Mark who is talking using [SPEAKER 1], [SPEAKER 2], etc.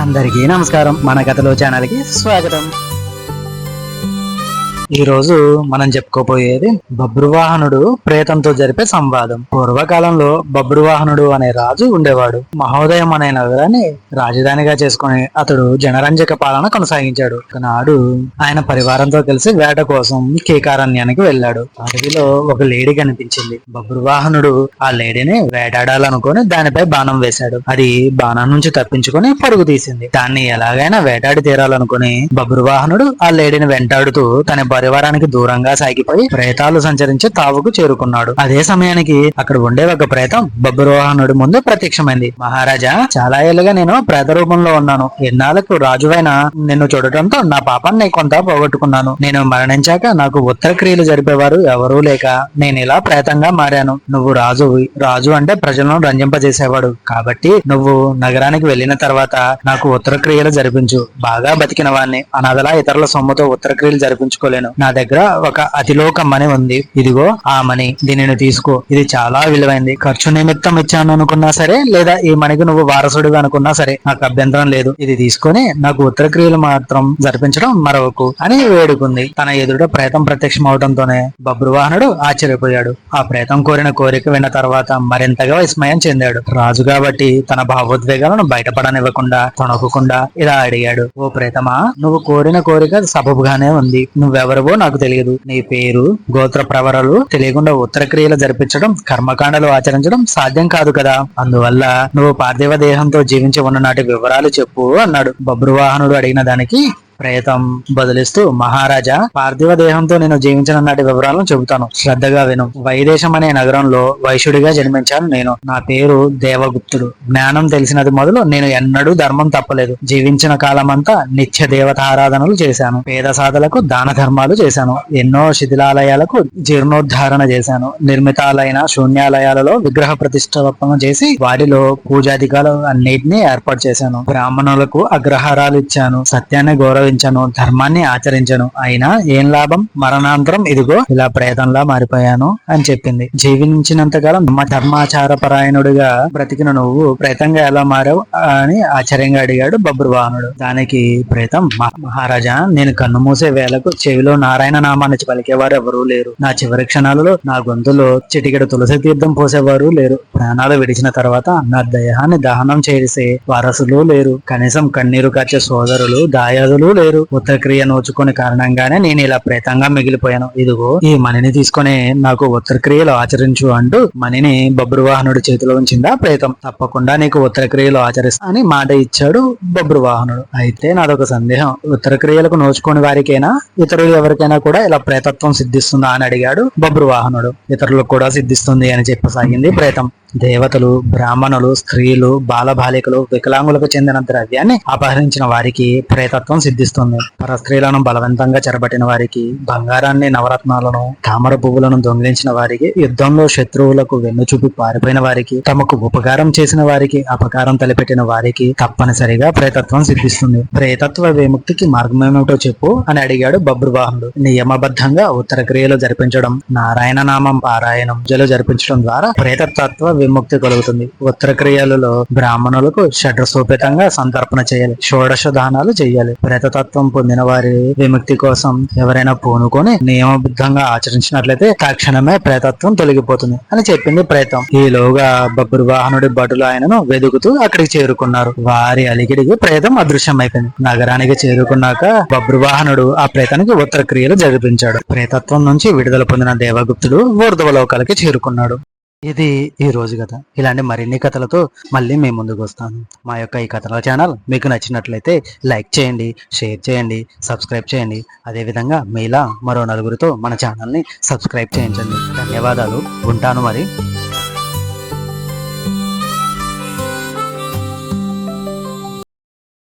[SPEAKER 1] అందరికీ నమస్కారం. మన కథలో ఛానల్కి స్వాగతం. ఈ రోజు మనం చెప్పుకోబోయేది బబ్రువాహనుడు ప్రేతంతో జరిపే సంవాదం. పూర్వకాలంలో బబ్రువాహనుడు అనే రాజు ఉండేవాడు. మహోదయం అనే నగరాన్ని రాజధానిగా చేసుకుని అతడు జనరంజక పాలన కొనసాగించాడు. ఒకనాడు ఆయన పరివారంతో కలిసి వేట కోసం కీకారణ్యానికి వెళ్ళాడు. అడవిలో ఒక లేడీ కనిపించింది. బబ్రువాహనుడు ఆ లేడీని వేటాడాలనుకుని దానిపై బాణం వేశాడు. అది బాణం నుంచి తప్పించుకుని పరుగు తీసింది. దాన్ని ఎలాగైనా వేటాడి తీరాలనుకుని బబ్రువాహనుడు ఆ లేడీని వెంటాడుతూ తన పరివారానికి దూరంగా సాగిపోయి ప్రేతాలు సంచరించే తావుకు చేరుకున్నాడు. అదే సమయానికి అక్కడ ఉండే ఒక ప్రేతం బబ్రువాహనుడి ముందు ప్రత్యక్షమైంది. మహారాజా, చాలా ఏళ్ళుగా నేను ప్రేత రూపంలో ఉన్నాను. ఎన్నాళ్ళకు రాజువైనా నిన్ను చూడటంతో నా పాపాన్ని కొంత పోగొట్టుకున్నాను. నేను మరణించాక నాకు ఉత్తర క్రియలు జరిపేవారు ఎవరూ లేక నేను ఇలా ప్రేతంగా మారాను. నువ్వు రాజు అంటే ప్రజలను రంజింపజేసేవాడు. కాబట్టి నువ్వు నగరానికి వెళ్లిన తర్వాత నాకు ఉత్తర క్రియలు జరిపించు. బాగా బతికిన వాడిని అనాథలా ఇతరుల సొమ్ముతో ఉత్తర క్రియలు జరిపించుకోలేను. నా దగ్గర ఒక అతిలోక మణి ఉంది. ఇదిగో ఆ మణి, దీనిని తీసుకో. ఇది చాలా విలువైంది. ఖర్చు నిమిత్తం ఇచ్చాను అనుకున్నా సరే, లేదా ఈ మణికి నువ్వు వారసుడిగా అనుకున్నా సరే, నాకు అభ్యంతరం లేదు. ఇది తీసుకొని నాకు ఉత్తర క్రియలు మాత్రం జరిపించడం మరవకు అని వేడుకుంది. తన ఎదుట ప్రేతం ప్రత్యక్షం అవడంతోనే బబ్రువాహనుడు ఆశ్చర్యపోయాడు. ఆ ప్రేతం కోరిన కోరిక విన్న తర్వాత మరింతగా విస్మయం చెందాడు. రాజు కాబట్టి తన భావోద్వేగాలను బయటపడనివ్వకుండా తొణకకుండా ఇలా అడిగాడు. ఓ ప్రేతమా, నువ్వు కోరిన కోరిక సబబుగానే ఉంది. నువ్వెవరివో నాకు తెలియదు. నీ పేరు, గోత్ర ప్రవరలు తెలియకుండా ఉత్తర క్రియలు జరిపించడం, కర్మకాండలు ఆచరించడం సాధ్యం కాదు కదా. అందువల్ల నువ్వు పార్థివ దేహంతో జీవించి ఉన్న నాటి వివరాలు చెప్పు అన్నాడు. బబ్రువాహనుడు అడిగిన దానికి ప్రేతం బదులిస్తూ, మహారాజా, పార్థివ దేహంతో నేను జీవించిన నాటి వివరాలను చెబుతాను, శ్రద్ధగా విను. వైదేశం అనే నగరంలో వైశ్యుడిగా జన్మించాను నేను. నా పేరు దేవగుప్తుడు. జ్ఞానం తెలిసినది మొదలు నేను ఎన్నడూ ధర్మం తప్పలేదు. జీవించిన కాలమంతా నిత్య దేవతారాధనలు చేశాను. పేద సాధలకు దాన ధర్మాలు చేశాను. ఎన్నో శిథిలాలయాలకు జీర్ణోద్ధారణ చేశాను. నిర్మితాలైన శూన్యాలయాలలో విగ్రహ ప్రతిష్టాపన చేసి వాటిలో పూజాధికాలు అన్నిటినీ ఏర్పాటు చేశాను. బ్రాహ్మణులకు అగ్రహారాలు ఇచ్చాను. సత్యాన్ని గౌరవించాను. ధర్మాన్ని ఆచరించను. అయినా ఏం లాభం? మరణాంతరం ఇదిగో ఇలా ప్రేతంలా మారిపోయాను అని చెప్పింది. జీవించినంతకాలం ధర్మాచార పరాయణుడిగా బ్రతికిన నువ్వు ప్రేతంగా ఎలా మారావు అని ఆశ్చర్యంగా అడిగాడు బబ్రువాహనుడు. దానికి ప్రేతం, మహారాజా, నేను కన్ను మూసే వేళకు చెవిలో నారాయణ నామాన్ని పలికేవారు ఎవరూ లేరు. నా చివరి క్షణాలలో నా గొంతులో చిటికెడు తులసి తీర్థం పోసేవారు లేరు. ప్రాణాలు విడిచిన తర్వాత నా దేహాన్ని దహనం చేసే వారసులు లేరు. కనీసం కన్నీరు కార్చే సోదరులు, దాయాదులు లేరు. ఉత్తర క్రియ నోచుకునే కారణంగానే నేను ఇలా ప్రేతంగా మిగిలిపోయాను. ఇదిగో ఈ మణిని తీసుకుని నాకు ఉత్తర క్రియలు ఆచరించు అంటూ మణిని బబ్రువాహనుడి చేతిలో ఉంచిందా ప్రేతం. తప్పకుండా నీకు ఉత్తర క్రియలు ఆచరిస్తా అని మాట ఇచ్చాడు బబ్రువాహనుడు. అయితే నాదొక సందేహం, ఉత్తర క్రియలకు నోచుకునే వారికైనా ఇతరులు ఎవరికైనా కూడా ఇలా ప్రేతత్వం సిద్ధిస్తుందా అని అడిగాడు బబ్రువాహనుడు. ఇతరులకు కూడా సిద్ధిస్తుంది అని చెప్పసాగింది ప్రేతం. దేవతలు, బ్రాహ్మణులు, స్త్రీలు, బాలబాలికలు, వికలాంగులకు చెందిన ద్రవ్యాన్ని అపహరించిన వారికి ప్రేతత్వం సిద్ధిస్తుంది. పరస్త్రీలను బలవంతంగా చెరబట్టిన వారికి, బంగారాన్ని, నవరత్నాలను, తామర పువ్వులను దొంగిలించిన వారికి, యుద్ధంలో శత్రువులకు వెన్నుచూపి పారిపోయిన వారికి, తమకు ఉపకారం చేసిన వారికి, అపకారం తలపెట్టిన వారికి తప్పనిసరిగా ప్రేతత్వం సిద్ధిస్తుంది. ప్రేతత్వ విముక్తికి మార్గం ఏమిటో చెప్పు అని అడిగాడు బబ్రువాహనుడు. నియమబద్ధంగా ఉత్తర క్రియలు జరిపించడం, నారాయణ నామం పారాయణం పూజలు జరిపించడం ద్వారా ప్రేతత్వ విముక్తి కలుగుతుంది. ఉత్తర క్రియలలో బ్రాహ్మణులకు షడ్రసోపేతంగా సంతర్పణ చేయాలి. షోడశ దానాలు చేయాలి. ప్రేతతత్వం పొందిన వారి విముక్తి కోసం ఎవరైనా పూనుకొని నియమబద్ధంగా ఆచరించినట్లయితే తక్షణమే ప్రేతత్వం తొలగిపోతుంది అని చెప్పింది ప్రేతం. ఈలోగా బబ్రువాహనుడి భటులు ఆయనను వెదుకుతూ అక్కడికి చేరుకున్నారు. వారి అలిగిడికి ప్రేతం అదృశ్యమైపోయింది. నగరానికి చేరుకున్నాక బబ్రువాహనుడు ఆ ప్రేతానికి ఉత్తర క్రియలు జరిపించాడు. ప్రేతత్వం నుంచి విడుదల పొందిన దేవగుప్తుడు ఊర్ధ్వలోకాలకి చేరుకున్నాడు. ఇది ఈ రోజు కథ. ఇలాంటి మరిన్ని కథలతో మళ్ళీ మేము ముందుకు వస్తాను. మా యొక్క ఈ కథల ఛానల్ మీకు నచ్చినట్లయితే లైక్ చేయండి, షేర్ చేయండి, సబ్స్క్రైబ్ చేయండి. అదేవిధంగా మీలా మరో నలుగురితో మన ఛానల్ని సబ్స్క్రైబ్ చేయించండి. ధన్యవాదాలు. ఉంటాను మరి.